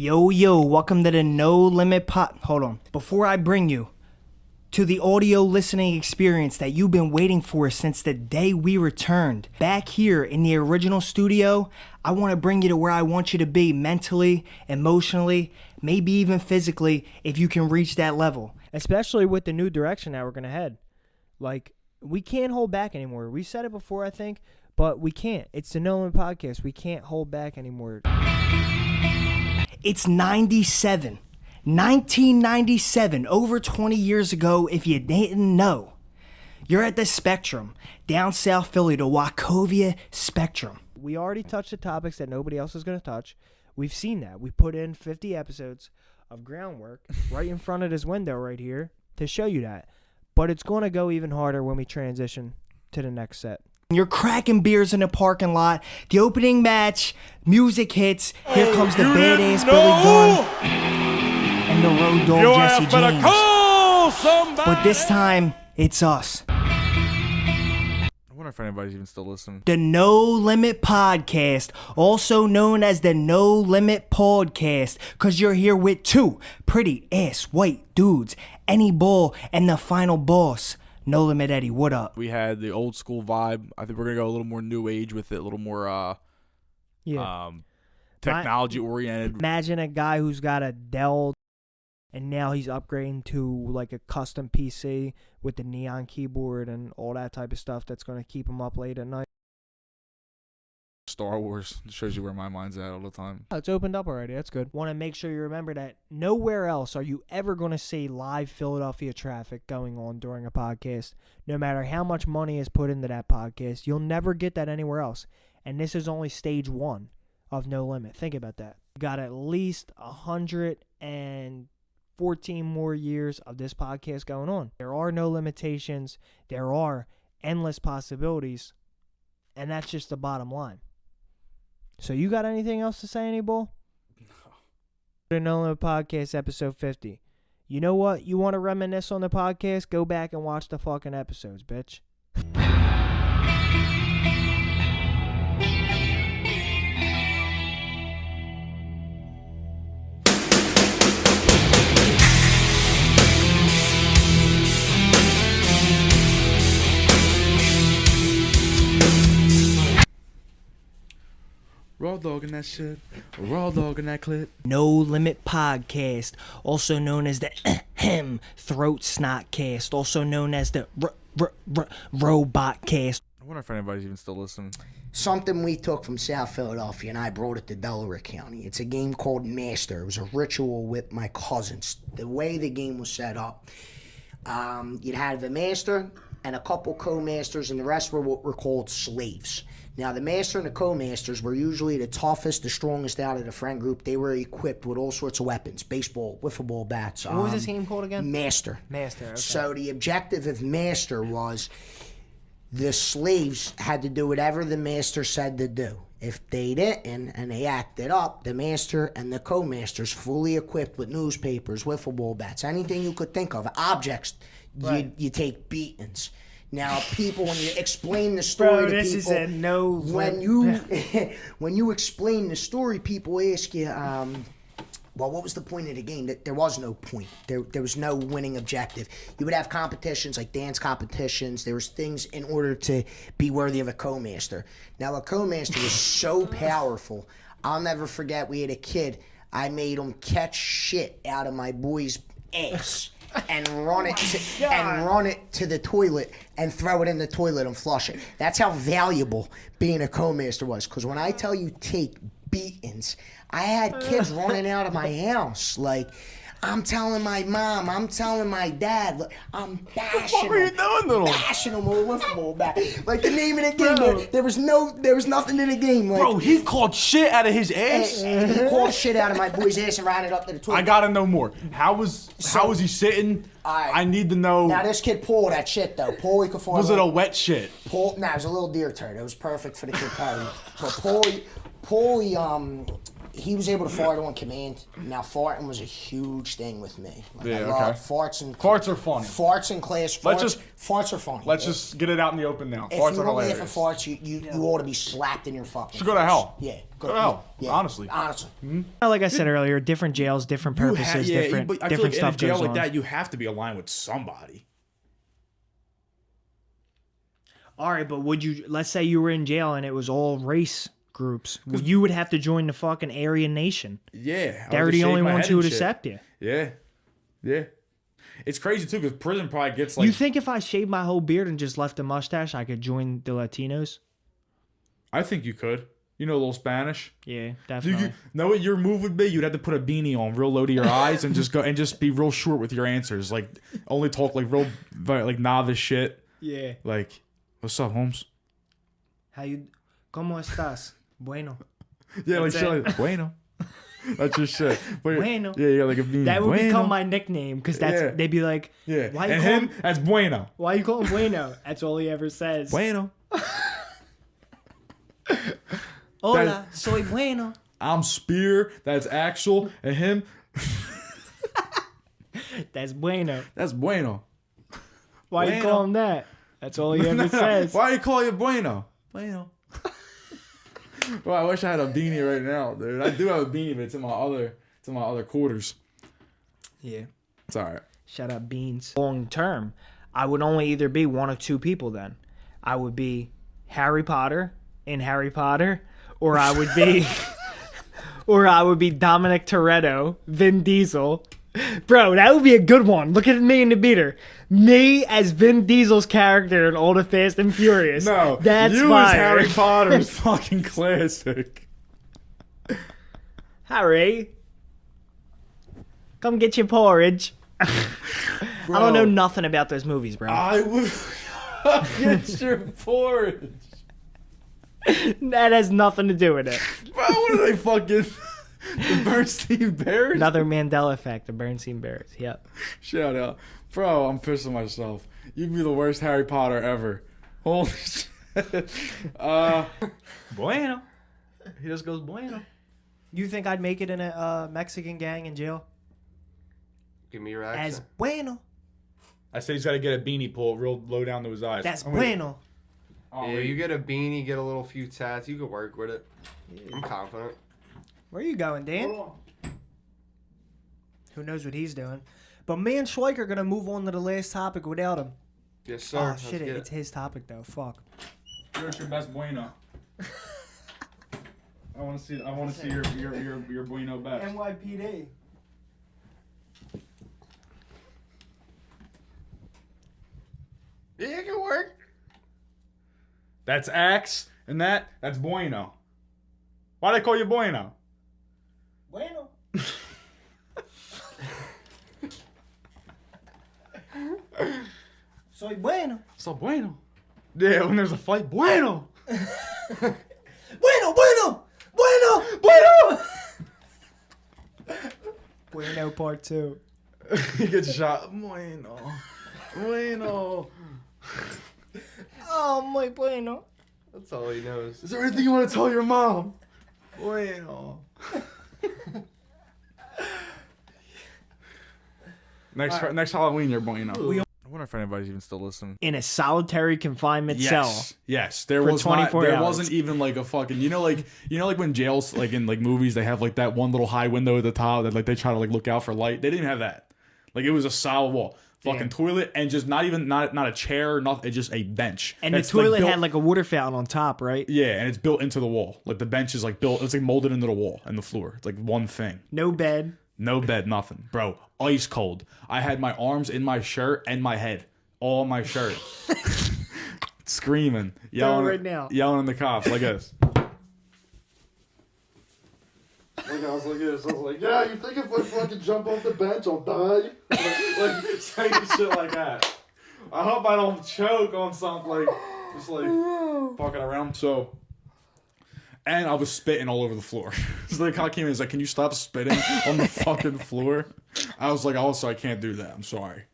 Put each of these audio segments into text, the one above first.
Yo, welcome to the No Limit Hold on. Before I bring you to the audio listening experience that you've been waiting for since the day we returned, back here in the original studio, I want to bring you to where I want you to be mentally, emotionally, maybe even physically, if you can reach that level. Especially with the new direction that we're going to head. Like, we can't hold back anymore. We said it before, I think, but we can't. It's the No Limit Podcast. We can't hold back anymore. It's 97. 1997, over 20 years ago, if you didn't know. You're at the Spectrum, down South Philly, the Wachovia Spectrum. We already touched the topics that nobody else is going to touch. We've seen that. We put in 50 episodes of groundwork right in front of this window right here to show you that. But it's going to go even harder when we transition to the next set. You're cracking beers in the parking lot. The opening match, music hits. Here comes the badass Billy Gunn and the road dog Jesse James. But this time, it's us. I wonder if anybody's even still listening. The No Limit Podcast, also known as the No Limit Podcast, because you're here with two pretty ass white dudes, Any Bull and the final boss. No Limit Eddie, what up? We had the old school vibe. I think we're going to go a little more new age with it, a little more technology oriented. Imagine a guy who's got a Dell and now he's upgrading to like a custom PC with the neon keyboard and all that type of stuff that's going to keep him up late at night. Star Wars. It shows you where my mind's at all the time. It's opened up already. That's good. Want to make sure you remember that nowhere else are you ever going to see live Philadelphia traffic going on during a podcast. No matter how much money is put into that podcast, you'll never get that anywhere else. And this is only stage 1 of No Limit. Think about that. You got at least 114 more years of this podcast going on. There are no limitations. There are endless possibilities. And that's just the bottom line. So you got anything else to say, Any Bull? No. The No Limit Podcast, episode 50. You know what? You want to reminisce on the podcast? Go back and watch the fucking episodes, bitch. Raw dog in that shit. Raw dog in that clip. No Limit Podcast, also known as the Throat Snot Cast, also known as the Robot Cast. I wonder if anybody's even still listening. Something we took from South Philadelphia and I brought it to Delaware County. It's a game called Master. It was a ritual with my cousins. The way the game was set up, you'd have the master and a couple co-masters, and the rest were what were called slaves. Now, the master and the co-masters were usually the toughest, the strongest out of the friend group. They were equipped with all sorts of weapons, baseball, wiffle ball bats. What was this game called again? Master. Master, okay. So the objective of Master was the slaves had to do whatever the master said to do. If they didn't, and they acted up, the master and the co-masters, fully equipped with newspapers, wiffle ball bats, anything you could think of, objects, right. you take beatings. Now, people, when you explain the story to this people, is a no. when you explain the story, people ask you, well, what was the point of the game? There was no point. There was no winning objective. You would have competitions like dance competitions. There was things in order to be worthy of a co-master. Now, a co-master was so powerful. I'll never forget. We had a kid. I made him catch shit out of my boy's ass. And run it to the toilet and throw it in the toilet and flush it. That's how valuable being a co-master was. Because when I tell you take beatings, I had kids running out of my house. Like, I'm telling my mom, I'm telling my dad, look, I'm bashing them. What were you doing, Bashing them with a wiffle ball bat. Like the name of the game, there was nothing in the game. Like, Bro, he called shit out of his ass. and he called shit out of my boy's ass and ran it up to the toilet. I gotta know more. How was he sitting? I need to know. Now this kid pulled that shit though. Paulie could fall. Was it a wet shit? It was a little deer turd. It was perfect for the kid Perry. But Paulie, he was able to fart on command. Now, farting was a huge thing with me. Like, Yeah, I okay. love farts and Farts are funny. farts in class. Farts are funny. Let's just get it out in the open now. If Farts you are don't laugh hilarious. at farts, you ought to be slapped in your fucking Should go to face. hell. Yeah. Go to hell. Honestly. Honestly. Like I said earlier, different jails, different purposes, different but I feel different like stuff in a jail goes like on. that, you have to be aligned with somebody. All right, but would you? Let's say you were in jail and it was all race groups. Well, you would have to join the fucking Aryan Nation. Yeah. They're the only ones who would accept you. Yeah. Yeah. It's crazy, too, because prison probably gets, like... You think if I shaved my whole beard and just left a mustache, I could join the Latinos? I think you could. You know a little Spanish? Yeah, definitely. You know what your move would be? You'd have to put a beanie on real low to your eyes and just be real short with your answers. Like, only talk, like, real, like, novice shit. Yeah. Like, what's up, Holmes? How you? ¿Cómo estás? Bueno. Yeah, like, That's shit it. like, bueno. That's your shit. But Bueno. Yeah, you got like a beanie. That would bueno. become my nickname because that's Yeah. they'd be like, Yeah. Why you And call him, that's bueno. why you call him Bueno? That's all he ever says. Bueno. Hola, That- soy bueno. I'm Spear. That's Axel. And him, That's bueno. that's bueno. Why you Bueno. call him that? That's all he ever says. Why you call you bueno? Bueno. Well, I wish I had a beanie right now, dude. I do have a beanie, but it's in my other quarters. Yeah. It's alright. Shut up, Beans. Long term, I would only either be one of two people then. I would be Harry Potter in Harry Potter, or I would be Dominic Toretto, Vin Diesel. Bro, that would be a good one. Look at me in the beater. Me as Vin Diesel's character in all the Fast and Furious. No, that's you fire. as Harry Potter is fucking classic. Harry, come get your porridge. I don't know nothing about those movies, bro. I would get your porridge. That has nothing to do with it. Bro, what are they fucking... The Bernstein Bears? Another Mandela effect, the Bernstein Bears. Yep. Shout out. Bro, I'm pissing myself. You'd be the worst Harry Potter ever. Holy shit. Bueno. He just goes bueno. You think I'd make it in a Mexican gang in jail? Give me your As accent. bueno. I said he's got to get a beanie pulled real low down to his eyes. That's I'm gonna- bueno. Oh, Yeah, wait. you get a beanie, get a little few tats, you could work with it. I'm confident. Where you going, Dan? Who knows what he's doing? But me and Schweik are going to move on to the last topic without him. Yes, sir. Oh, Let's shit, get it's his topic, though. Fuck. Where's your best bueno? I want to see your bueno best. NYPD. Yeah, it can work. That's Axe, and that's bueno. Why they call you bueno? Bueno. Soy bueno. So bueno. Yeah, when there's a fight, bueno. Bueno, bueno, bueno, Bueno. bueno part 2. He gets shot. Bueno. Bueno. Oh, muy bueno. That's all he knows. Is there anything you want to tell your mom? Bueno. Next Halloween, you're bueno. I wonder if anybody's even still listening. In a solitary confinement cell. Yes. There For was 24 there hours. wasn't even like a fucking like when jails like in like movies they have like that one little high window at the top that like they try to like look out for light. They didn't have that. Like it was a solid wall. Fucking Damn. toilet and just not a chair, nothing, it's just a bench. And That's, the toilet like, built, had like a water fountain on top, right? yeah, and it's built into the wall. Like the bench is like built, it's like molded into the wall and the floor. It's like one thing. No bed. No bed, nothing. Bro, ice cold. I had my arms in my shirt and my head. All on my shirt. Screaming. Yelling right now. Yelling at the cops like this. Like I was like this. I was like, yeah, you think if I fucking jump off the bench, I'll die? Like saying shit like that. I hope I don't choke on something like just like fucking around. So and I was spitting all over the floor. So the cop came in and was like, can you stop spitting on the fucking floor? I was like, also I can't do that. I'm sorry.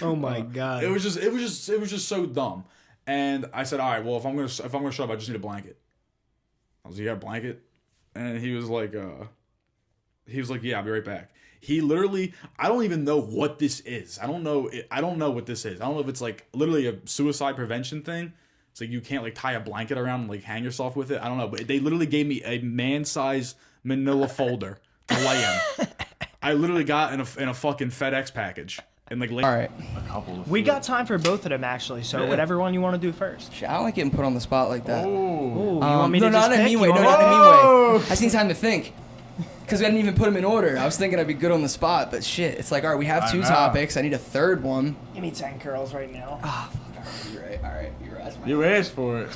Oh my god. It was just so dumb. And I said, all right, well if I'm gonna show up, I just need a blanket. I was like, you got a blanket? and he was like, yeah, I'll be right back. He literally, I don't even know what this is. I don't know what this is. I don't know if it's like literally a suicide prevention thing. It's like you can't like tie a blanket around and like hang yourself with it. I don't know, but they literally gave me a man-size manila folder to lay in. I literally got in a fucking FedEx package. And like All right. We got time for both of them, actually, so whatever one you want to do first. Shit, I don't like getting put on the spot like that. Ooh, you want me to no, just not in a pick? mean way. You No, want not in me- a mean way. I just need time to think. Because we didn't even put them in order. I was thinking I'd be good on the spot, but shit. It's like, all right, we have two topics. I need a third one. Give me 10 curls right now. Ah, fuck. You're right. All right. You're right. You asked for it.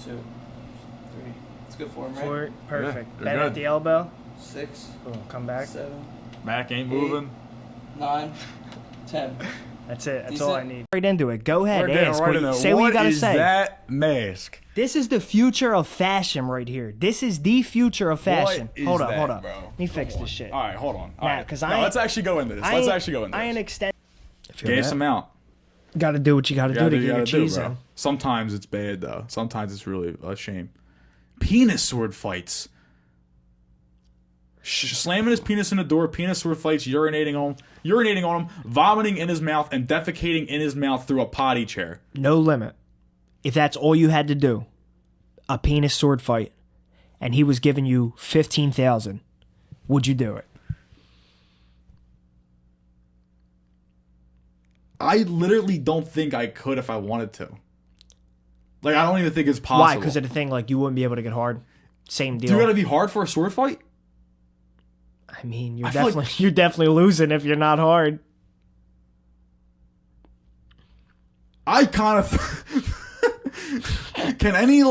2, 3. It's good form, right? 4, perfect. you're Bend good. at the elbow. 6, Boom, come back. 7, Back ain't moving. 9, 10. That's it. That's Decent. all I need. Right into it. Go ahead. We're getting Ask. right What in you- there. say what you gotta is say. that mask? This is the future of fashion right here. This is the future of fashion. What is Hold up, that, hold up. bro? Let me fix this shit. All right, hold on. All Nah, right, 'cause no, I ain't- let's actually go into this. Let's actually go into I ain't this. extend. Gaze them out. Got to do what you got to do to get your gotta do, cheese bro. in. Sometimes it's bad though. Sometimes it's really a shame. Penis sword fights. Slamming his penis in the door, penis sword fights, urinating on him, vomiting in his mouth, and defecating in his mouth through a potty chair. No limit. If that's all you had to do, a penis sword fight, and he was giving you 15,000, would you do it? I literally don't think I could if I wanted to. Like, I don't even think it's possible. Why? Because of the thing, like, you wouldn't be able to get hard. Same deal. Do you gotta be hard for a sword fight? I mean, you're I feel like- definitely you're definitely losing if you're not hard. I kind of can any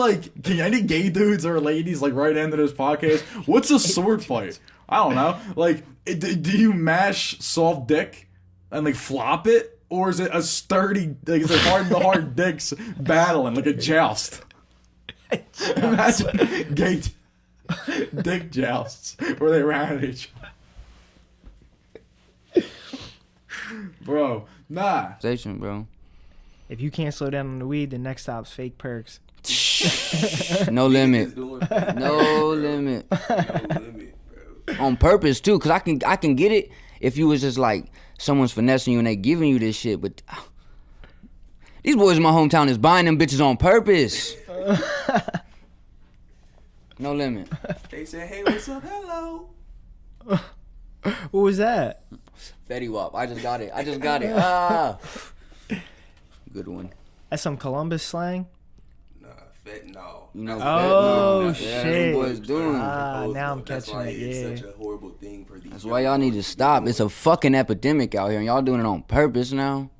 gay dudes or ladies like write into this podcast? What's a sword fight? I don't know. Like, do you mash soft dick and like flop it, or is it a sturdy? Like, is it hard dicks battling like a joust? Imagine gay dick jousts where they ran at each other. Bro, nah. Station, bro. If you can't slow down on the weed, the next stop's fake perks. No limit. No limit. On purpose too, cause I can get it if you was just like someone's finessing you and they giving you this shit, but these boys in my hometown is buying them bitches on purpose. No limit. They said, hey, what's up? Hello. What was that? Fetty Wap. I just got it. Ah. Good one. That's some Columbus slang. Nah, fit, no. You know, Oh, Fetty, yeah, shit. them boys doing. Ah, now I'm That's catching why it. it's Yeah. such a horrible thing for these. That's why y'all need to stop. It's a fucking epidemic out here, and y'all doing it on purpose now.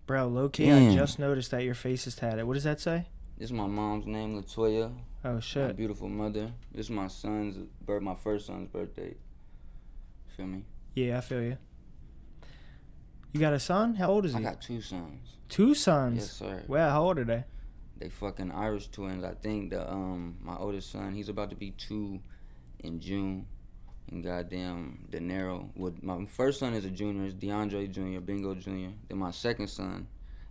Bro, low key, Damn. I just noticed that your face is tatted. What does that say? This is my mom's name, Latoya. Oh My shit. beautiful mother. This is my my first son's birthday. Feel me? Yeah, I feel you. You got a son? How old is I he? got 2 sons. 2 sons. Yes, sir. Well, how old are they? They fucking Irish twins. I think my oldest son, he's about to be 2 in June. And goddamn De Niro. My first son is a junior, it's DeAndre Jr., Bingo Jr. Then my second son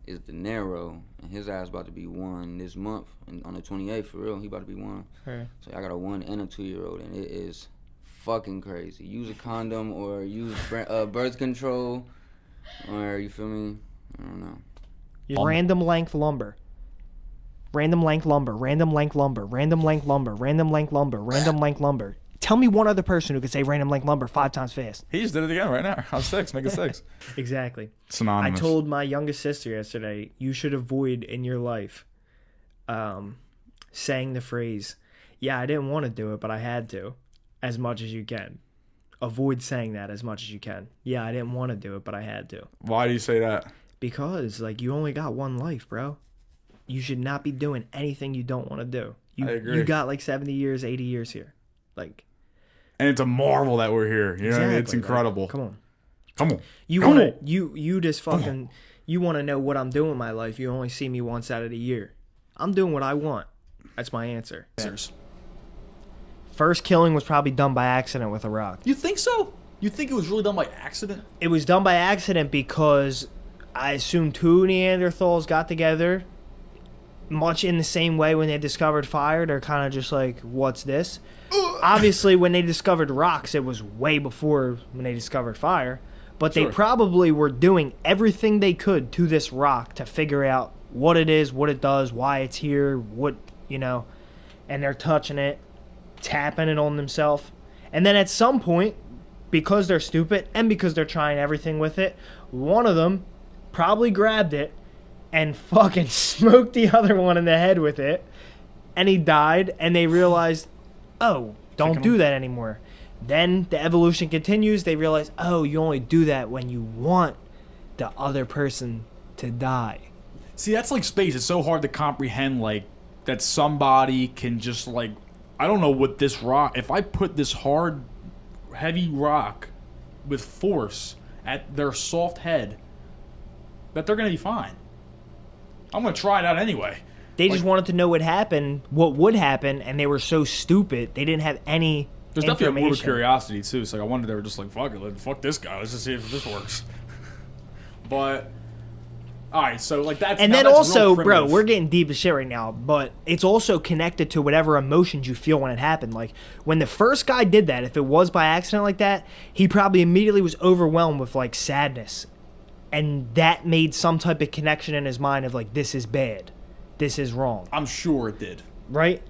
is De Niro, and his ass about to be 1 this month, and on the 28th, for real, he about to be 1. Right. So I got a 1 and a 2-year-old, and it is fucking crazy. Use a condom or use birth control, or you feel me? I don't know. Your random length lumber. Random length lumber. Random length lumber. Random length lumber. Random length lumber. Random length lumber. Tell me one other person who could say random length lumber 5 times fast. He just did it again right now. I'm 6. Make it 6. Exactly. Synonymous. I told my youngest sister yesterday, you should avoid in your life saying the phrase, yeah, I didn't want to do it, but I had to, as much as you can. Avoid saying that as much as you can. Yeah, I didn't want to do it, but I had to. Why do you say that? Because, like, you only got one life, bro. You should not be doing anything you don't want to do. I agree. You got, like, 70 years, 80 years here. Like, And it's a marvel that we're here. You know, what I mean? It's exactly, incredible. like, come on. Come on. You Come wanna on. you just fucking you wanna know what I'm doing in my life. You only see me once out of the year. I'm doing what I want. That's my answer. First killing was probably done by accident with a rock. You think so? You think it was really done by accident? It was done by accident because I assume 2 Neanderthals got together, much in the same way when they discovered fire. They're kind of just like, what's this? Obviously, when they discovered rocks, it was way before when they discovered fire. But they Sure. probably were doing everything they could to this rock to figure out what it is, what it does, why it's here, what, you know, and they're touching it, tapping it on themselves. And then at some point, because they're stupid and because they're trying everything with it, one of them probably grabbed it and fucking smoked the other one in the head with it, and he died, and they realized, oh, don't do that anymore. Then the evolution continues. They realize, oh, you only do that when you want the other person to die. See, that's like space. It's so hard to comprehend, like, that somebody can just, like, I don't know what this rock, if I put this hard, heavy rock with force at their soft head, that they're going to be fine. I'm going to try it out anyway. They just wanted to know what happened, what would happen, and they were so stupid. They didn't have any There's definitely a morbid information. curiosity, too. It's like, I wonder they were just like, fuck it, fuck this guy. Let's just see if this works. But, alright, so, like, that's... And now then that's also, real bro, primitive. we're getting deep as shit right now, but it's also connected to whatever emotions you feel when it happened. Like, when the first guy did that, if it was by accident like that, he probably immediately was overwhelmed with, like, sadness. And that made some type of connection in his mind of, like, this is bad. This is wrong. I'm sure it did. Right?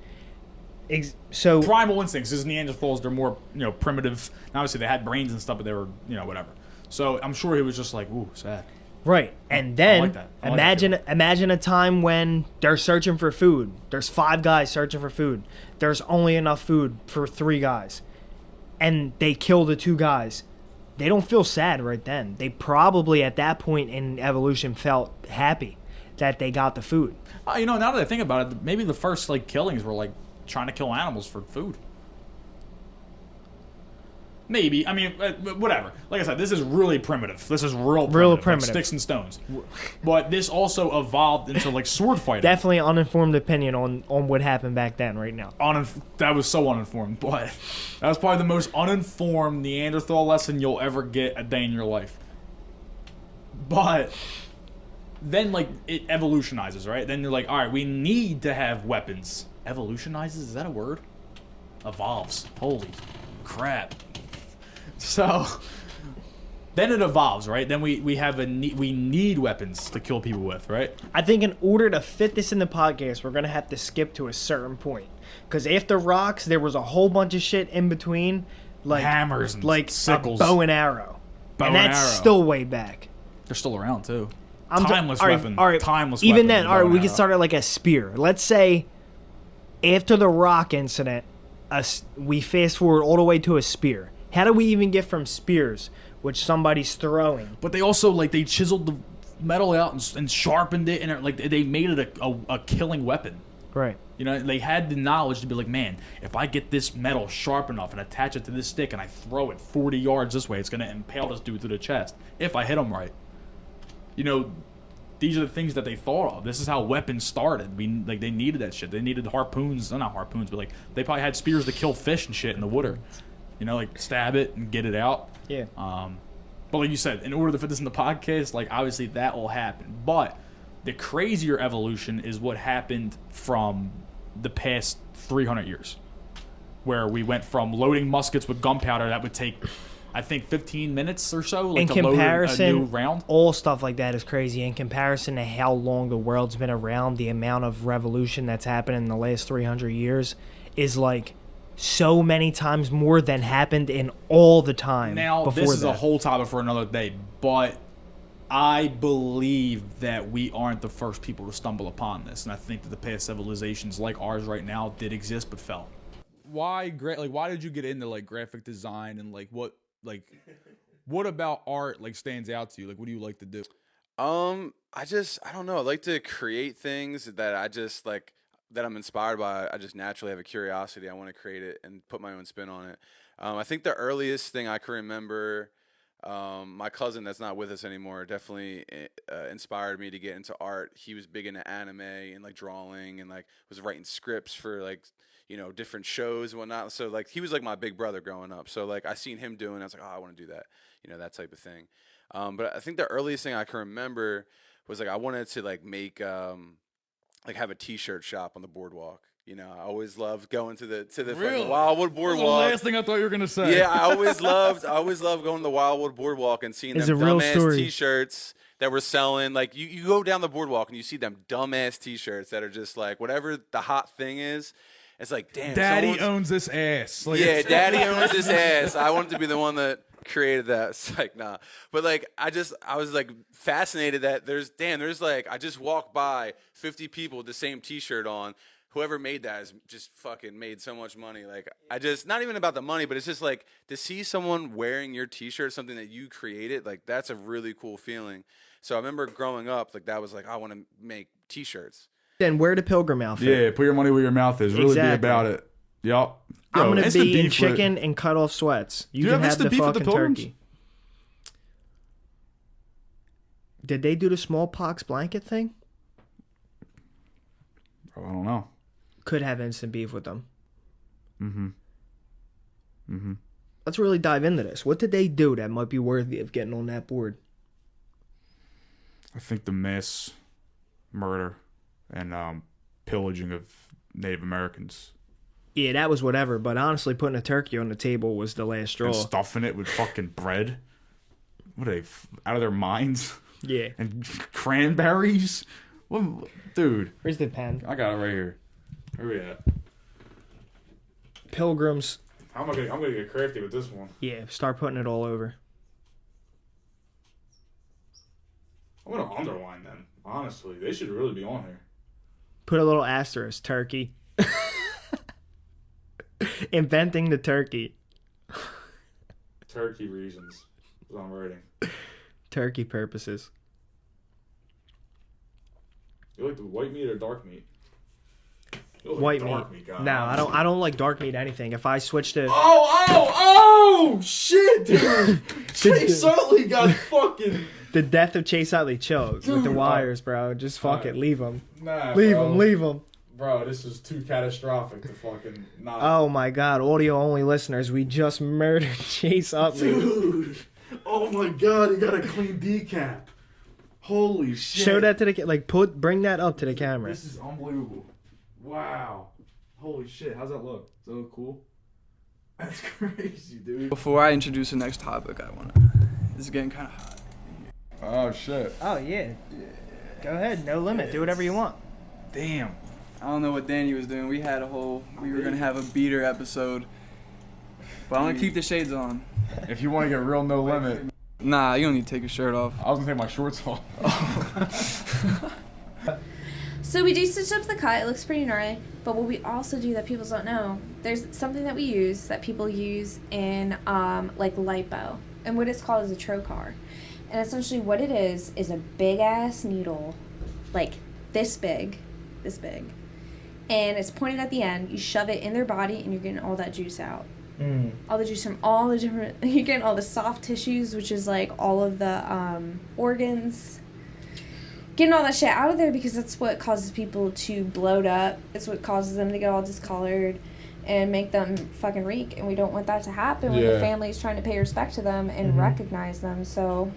So... Primal instincts. As Neanderthals, they're more, primitive. And obviously, they had brains and stuff, but they were, whatever. So, I'm sure he was just like, ooh, sad. Right, and then like that. I like that imagine a time when they're searching for food. There's 5 guys searching for food. There's only enough food for 3 guys, and they kill the 2 guys. They don't feel sad right then. They probably at that point in evolution felt happy that they got the food. Now that I think about it, maybe the first killings were trying to kill animals for food. Maybe. I mean, whatever. Like I said, this is really primitive. This is real primitive. Like sticks and stones. But this also evolved into sword fighting. Definitely uninformed opinion on what happened back then right now. That was so uninformed, but that was probably the most uninformed Neanderthal lesson you'll ever get a day in your life. But then it evolutionizes, right? Then you're like, all right, we need to have weapons. Evolutionizes? Is that a word? Evolves. Holy crap. So then it evolves, right? Then we need weapons to kill people with, right? I think in order to fit this in the podcast, we're gonna have to skip to a certain point. Because after rocks, there was a whole bunch of shit in between, like Hammers and sickles. a bow and arrow, Bow and and that's arrow. still way back. They're still around too. Timeless Weapon. All right, Timeless even weapon. then, the all right, bow we and can arrow. start at like a spear. Let's say after the rock incident, we fast forward all the way to a spear. How do we even get from spears, which somebody's throwing? But they also they chiseled the metal out and sharpened it, and they made it a killing weapon. Right. They had the knowledge to be like, man, if I get this metal sharp enough and attach it to this stick and I throw it 40 yards this way, it's gonna impale this dude through the chest if I hit him right. These are the things that they thought of. This is how weapons started. They needed that shit. They needed harpoons. Not harpoons, but they probably had spears to kill fish and shit in the water. Stab it and get it out. Yeah. But like you said, in order to fit this in the podcast, obviously that will happen. But the crazier evolution is what happened from the past 300 years, where we went from loading muskets with gunpowder that would take, I think, 15 minutes or so In to comparison, load a new round. all stuff like that is crazy. In comparison to how long the world's been around, the amount of revolution that's happened in the last 300 years is so many times more than happened in all the time Now, before this is that. a whole topic for another day, but I believe that we aren't the first people to stumble upon this, and I think that the past civilizations like ours right now did exist but fell. Why did you get into graphic design and what about art stands out to you? What do you like to do? I don't know. I like to create things that I just that I'm inspired by. I just naturally have a curiosity. I want to create it and put my own spin on it. I think the earliest thing I can remember, my cousin that's not with us anymore definitely inspired me to get into art. He was big into anime and drawing and was writing scripts for different shows and whatnot. So he was my big brother growing up. So I seen him doing it. I was like, oh, I want to do that, that type of thing. But I think the earliest thing I can remember was I wanted to make like have a T-shirt shop on the boardwalk. You know, I always loved going to the Really? fucking Wildwood That was the Boardwalk. last thing I thought you were gonna say. Yeah, I always loved going to the Wildwood Boardwalk and seeing It's them a real dumbass story. T-shirts that were selling. Like you go down the boardwalk and you see them dumbass T-shirts that are just like whatever the hot thing is. It's like, damn, Daddy someone's- owns this ass. Like, yeah, Daddy owns his ass. I wanted to be the one that created that. It's like, nah. But like, I was like fascinated that there's like, I just walked by 50 people with the same T-shirt on. Whoever made that has just fucking made so much money. Like, not even about the money, but it's just like to see someone wearing your T-shirt, something that you created, like that's a really cool feeling. So I remember growing up, like that was like, I want to make T-shirts. Then wear the Pilgrim outfit. Yeah, put your money where your mouth is. Really Exactly. be about it. Yup. I'm gonna instant be in beef with- chicken and cut off sweats. You Do you can have have the instant beef with the fucking Pilgrims? turkey. Did they do the smallpox blanket thing? I don't know. Could have instant beef with them. Mm-hmm. Let's really dive into this. What did they do that might be worthy of getting on that board? I think the mass murder and pillaging of Native Americans Yeah, that was whatever. But honestly, putting a turkey on the table was the last straw. and stuffing it with fucking bread. What are they out of their minds? Yeah. And cranberries. What, dude? Where's the pen? I got it right here. Where we at? Pilgrims. I'm gonna get crafty with this one. Yeah, start putting it all over. I'm gonna underline them. Honestly, they should really be on here. Put a little asterisk. Turkey. Inventing the turkey. Turkey reasons. Is what I'm writing. Turkey purposes. You like the white meat or dark meat? You like White dark meat. God. No, I don't like dark meat anything. If I switch to Oh, shit, dude. Chase Utley got fucking... the death of Chase Utley, chill with the Dude, wires, bro. Just fuck alright. it, leave him, Nah, leave bro. him, leave him. Bro, this is too catastrophic to fucking not... Oh my God, audio only listeners, we just murdered Chase Utley. Dude. Oh my God, he got a clean decap. Holy shit. Show that to the bring that up to the camera. This is unbelievable. Wow. Holy shit, how's that look? Does that look cool? That's crazy, dude. Before I introduce the next topic, this is getting kind of hot. Oh shit. Oh yeah, go ahead, no limit. Do whatever you want. Damn. I don't know what Danny was doing. We were gonna have a beater episode, but I'm gonna keep the shades on. If you want to get real no limit, Nah, you don't need to take your shirt off. I was gonna take my shorts off. So we do stitch up the cut. It looks pretty gnarly. But what we also do that people don't know, there's something that we use that people use in like Lipo, and what it's called is a trocar. And essentially, what it is a big ass needle, like this big, and it's pointed at the end. You shove it in their body, and you're getting all that juice out. All the juice from all the different. You're getting all the soft tissues, which is like all of the organs. Getting all that shit out of there because that's what causes people to bloat up. It's what causes them to get all discolored and make them fucking reek. And we don't want that to happen when the family is trying to pay respect to them and recognize them. So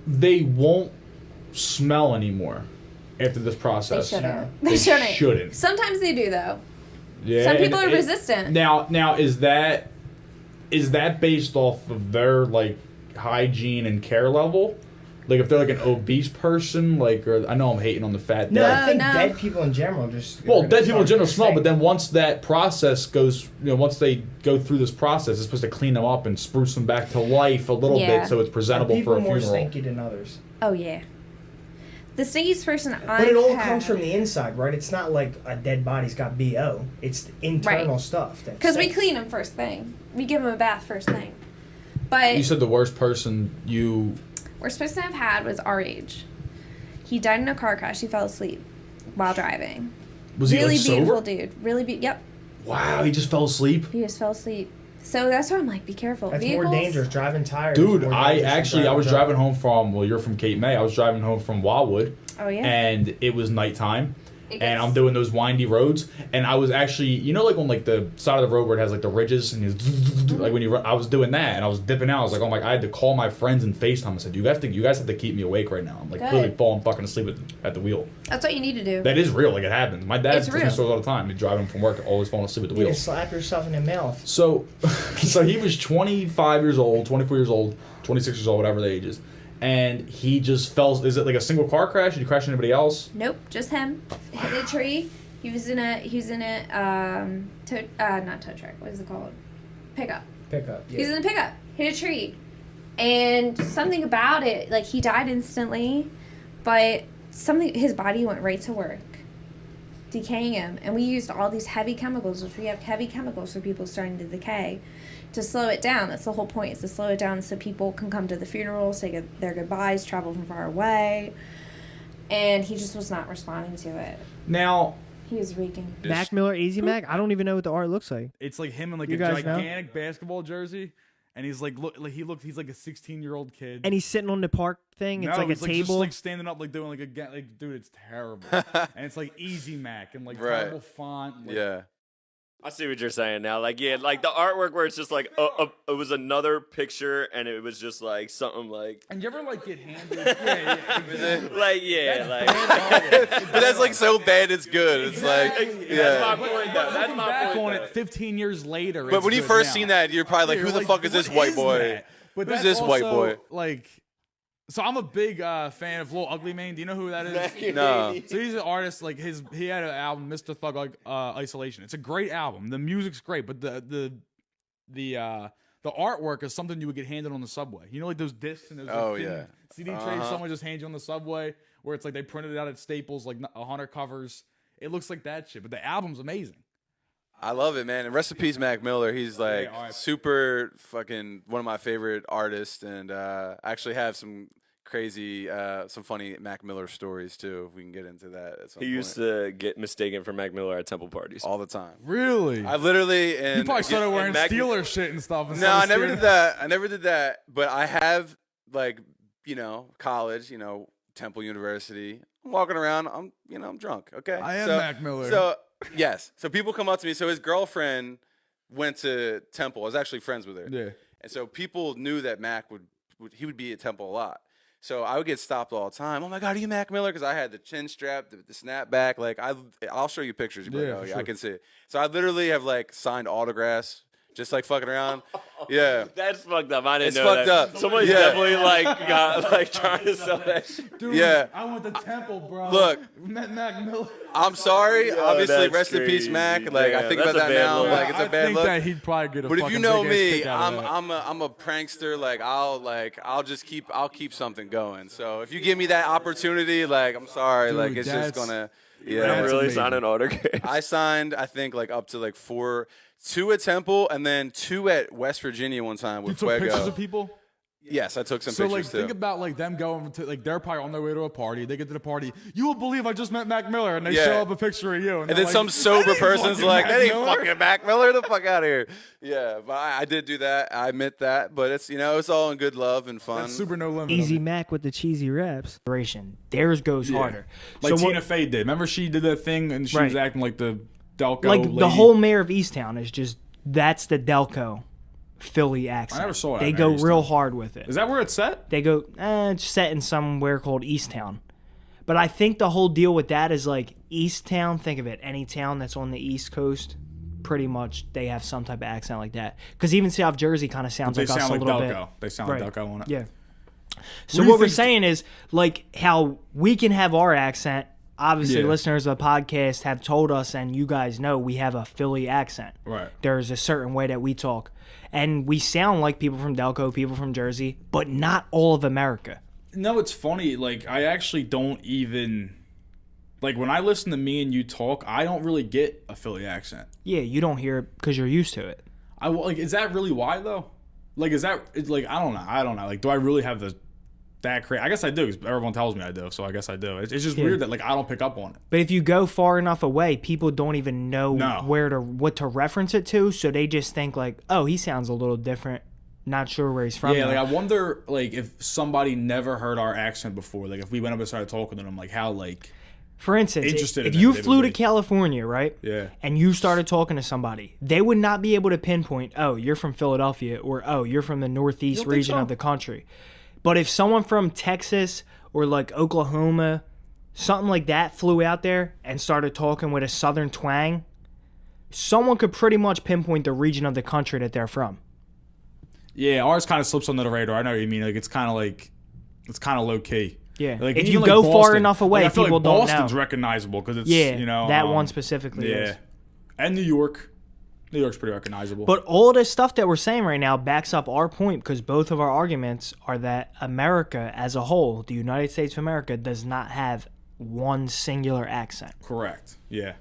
they won't smell anymore after this process. They shouldn't. They shouldn't. Sometimes they do though. Yeah. Some people and are resistant. Now is that based off of their like hygiene and care level? Like if they're like an obese person, like, or I know I'm hating on the fat. No, dead. I think no. dead people in general just. Well, dead people in general smell, but then once that process goes, once they go through this process, it's supposed to clean them up and spruce them back to life a little Yeah. bit, so it's presentable people for a more funeral. stinky than others. Oh yeah. The stinkiest person I've But it all had, comes from the inside, right? It's not like a dead body's got BO. It's internal stuff. Because we clean them first thing. We give them a bath first thing. But You said the worst person worst person I've had was our age. He died in a car crash. He fell asleep while driving. was he Really like beautiful sober? dude. Really yep. Wow, he just fell asleep. He just fell asleep. So that's why I'm like, be careful. That's Vehicles, more dangerous. Driving tired. Dude, is more I dangerous than was driving driving home from, well, you're from Cape May. I was driving home from Wildwood, Oh yeah. and it was nighttime, And I'm doing those windy roads, and I was actually, you know, like on like the side of the road where it has like the ridges, and like when you run, I was doing that, and I was dipping out. I was like, oh my, I had to call my friends and FaceTime. I said, you guys have to keep me awake right now. I'm like literally falling fucking asleep at the wheel. That's what you need to do. That is real, like it happens. My dad It's tells me real. stories all the time. He's driving from work, always falling asleep at the You wheel. slap yourself in the mouth. So he was 25 years old, 24 years old, 26 years old, whatever the age is. And he just fell. Is it like a single car crash? Did you crash anybody else? Nope, just him. Hit a tree. He was in a not tow truck. What is it called? Pickup. Pickup. He was in a pickup. Hit a tree. And something about it, like he died instantly, but his body went right to work, decaying him. And we used all these heavy chemicals, which we have heavy chemicals for people starting to decay, to slow it down. That's the whole point, is to slow it down so people can come to the funeral, say their goodbyes, travel from far away. And he just was not responding to it. Now, he was reeking. Mac Miller, Easy Mac. I don't even know what the art looks like. it's like him in like You a guys know? gigantic basketball jersey, and he's like, he's like a 16-year-old kid. And he's sitting on the park thing. It's like a he's table. just like standing up, like doing like dude, it's terrible. And it's like Easy Mac and like Right. terrible font. Like, Yeah. I see what you're saying now. Like, yeah, like the artwork where it's just like it was another picture, and it was just like something like. And you ever like get handed? Yeah. Like, yeah, like. But that's like so bad it's good. It's like, That's yeah. my point, though. That's Looking my back point. on though. it 15 years later. But it's when you good first now. seen that, you're probably like, who You're the fuck is this what white boy? that? But Who's that's this white also, boy? Like, so I'm a big fan of Lil Ugly Mane. Do you know who that is? No. So he's an artist. Like he had an album, Mr. Thug Isolation. It's a great album. The music's great, but the artwork is something you would get handed on the subway. You know, like those discs and those Oh, like, thin yeah. CD trays someone just hands you on the subway, where it's like they printed it out at Staples, like 100 covers. It looks like that shit, but the album's amazing. I love it, man. And rest in peace, Mac Miller. He's like all right. super fucking one of my favorite artists, and I actually have some crazy, some funny Mac Miller stories too. If we can get into that at some He point. used to get mistaken for Mac Miller at temple parties. All the time. Really? I literally and You probably started wearing Mac- Steelers shit and stuff. No, I never did that. I never did that. But I have, like, college, Temple University. I'm walking around. I'm drunk. Okay. I am Mac Miller. So yes. So people come up to me. So his girlfriend went to Temple. I was actually friends with her. Yeah. And so people knew that Mac would be at Temple a lot. So I would get stopped all the time. Oh my God, are you Mac Miller? Because I had the chin strap, the snapback. Like I'll show you pictures. You'll be like, Yeah, oh for yeah, I sure. can see it. So I literally have like signed autographs, just like fucking around. Yeah. That's fucked up. I didn't It's know fucked that. up. Somebody's Yeah. definitely got like trying to sell that shit. Dude, Yeah. I went to Temple, bro. Look. Met Mac Miller. I'm sorry. Yo, Obviously, that's rest in peace, crazy. Mac. Like I Yeah, think that's about a that bad now. look. Like it's a I bad think look. that he'd probably get a But if fucking you know big-ass me, kick out of that. I'm a prankster. Like I'll just keep something going. So if you give me that opportunity, like I'm sorry, Dude, like it's just that's- gonna. I'm Yeah. really amazing. signing autographs. I signed, I think, like up to like 2 at Temple, and then 2 at West Virginia one time You with took pictures Fuego. of people? Yes, I took some So like pictures think too. about like them going to like they're probably on their way to a party. They get to the party. You will believe I just met Mac Miller, and they Yeah. show up a picture of you. And they're then like, some sober "That ain't person's fucking like, Mac "That ain't Miller." fucking Mac Miller. The fuck out of here." Yeah, but I did do that. I admit that, but it's it's all in good love and fun. That's super no limit. Easy of it. Mac with the cheesy raps. Theirs goes harder. Like So Tina Fey did. Remember she did that thing and she was Right. acting like the Delco like lady. the whole mayor of Easttown is just that's the Delco Philly accent. I never saw that They in go Easttown. real hard with it. Is that where it's set? They go it's set in somewhere called Easttown. But I think the whole deal with that is like Easttown, think of it, any town that's on the East Coast, pretty much they have some type of accent like that. Because even South Jersey kind of sounds They like us sound a like little Delco. bit. They sound Right. like Delco on it. Yeah. So do you what we're think- saying is like how we can have our accent. Obviously, Yeah. listeners of the podcast have told us, and you guys know we have a Philly accent. Right. There's a certain way that we talk, and we sound like people from Delco, people from Jersey, but not all of America. No, it's funny. Like I actually don't even like when I listen to me and you talk. I don't really get a Philly accent. Yeah, you don't hear it because you're used to it. I like. Is that really why though? Like, is that it's like I don't know. Like, do I really have that crazy? I guess I do because everyone tells me I do. So I guess I do. It's just weird that like I don't pick up on it. But if you go far enough away, people don't even know No. what to reference it to, so they just think like, oh, he sounds a little different. Not sure where he's from. Yeah, though. like I wonder like if somebody never heard our accent before. Like if we went up and started talking to them, like how like For instance, interested if in you it, they flew would to be. California, right? Yeah. And you started talking to somebody, they would not be able to pinpoint, oh, you're from Philadelphia, or oh, you're from the northeast don't think region so? of the country. But if someone from Texas or like Oklahoma, something like that, flew out there and started talking with a southern twang, someone could pretty much pinpoint the region of the country that they're from. Yeah, ours kind of slips under the radar. I know what you mean. Like it's kind of low key. Yeah. Like, If even you like go far Boston, enough away, like, I feel people like don't Boston's know. recognizable because it's Yeah, that one specifically is. And New York. New York's pretty recognizable. But all this stuff that we're saying right now backs up our point because both of our arguments are that America as a whole, the United States of America, does not have one singular accent. Correct. Yeah.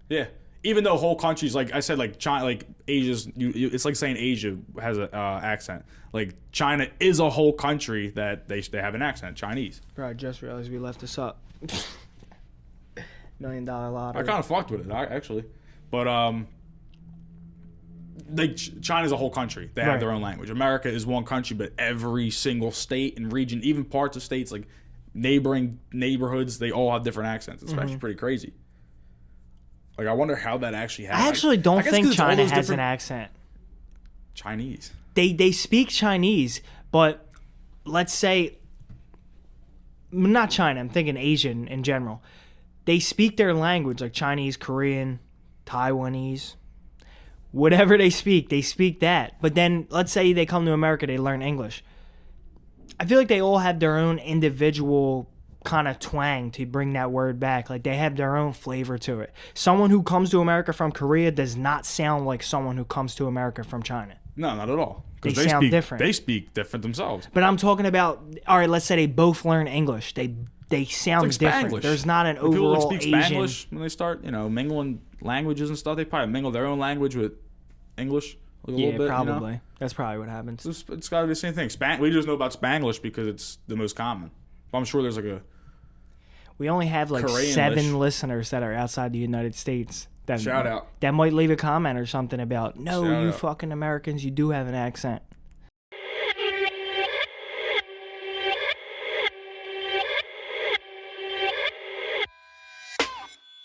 Yeah. Even though whole countries, like I said, like China, like Asia's, it's like saying Asia has an accent. Like China is a whole country that they have an accent, Chinese. Bro, I just realized we left this up. $1 million lottery. I kind of fucked with it, actually. But like China's a whole country. They have their own language. America is one country, but every single state and region, even parts of states like neighboring neighborhoods, they all have different accents. It's actually pretty crazy. Like I wonder how that actually happens. I actually don't guess think 'cause it's all China those has different- an accent. Chinese. They speak Chinese, but let's say not China, I'm thinking Asian in general. They speak their language like Chinese, Korean, Taiwanese. Whatever they speak that. But then let's say they come to America, they learn English. I feel like they all have their own individual kind of twang to bring that word back. Like they have their own flavor to it. Someone who comes to America from Korea does not sound like someone who comes to America from China. No, not at all. 'Cause They sound speak, different. They speak different themselves. But I'm talking about, all right, let's say they both learn English. They sound It's like different. Spanglish. There's not an When people overall speak Asian. Spanglish when they start, mingling languages and stuff. They probably mingle their own language with English a little bit. Probably. That's probably what happens. It's got to be the same thing. We just know about Spanglish because it's the most common. But I'm sure there's like a. We only have like Korean-ish. 7 listeners that are outside the United States. That, Shout out. That might leave a comment or something about, no, Shout you out. fucking Americans, you do have an accent.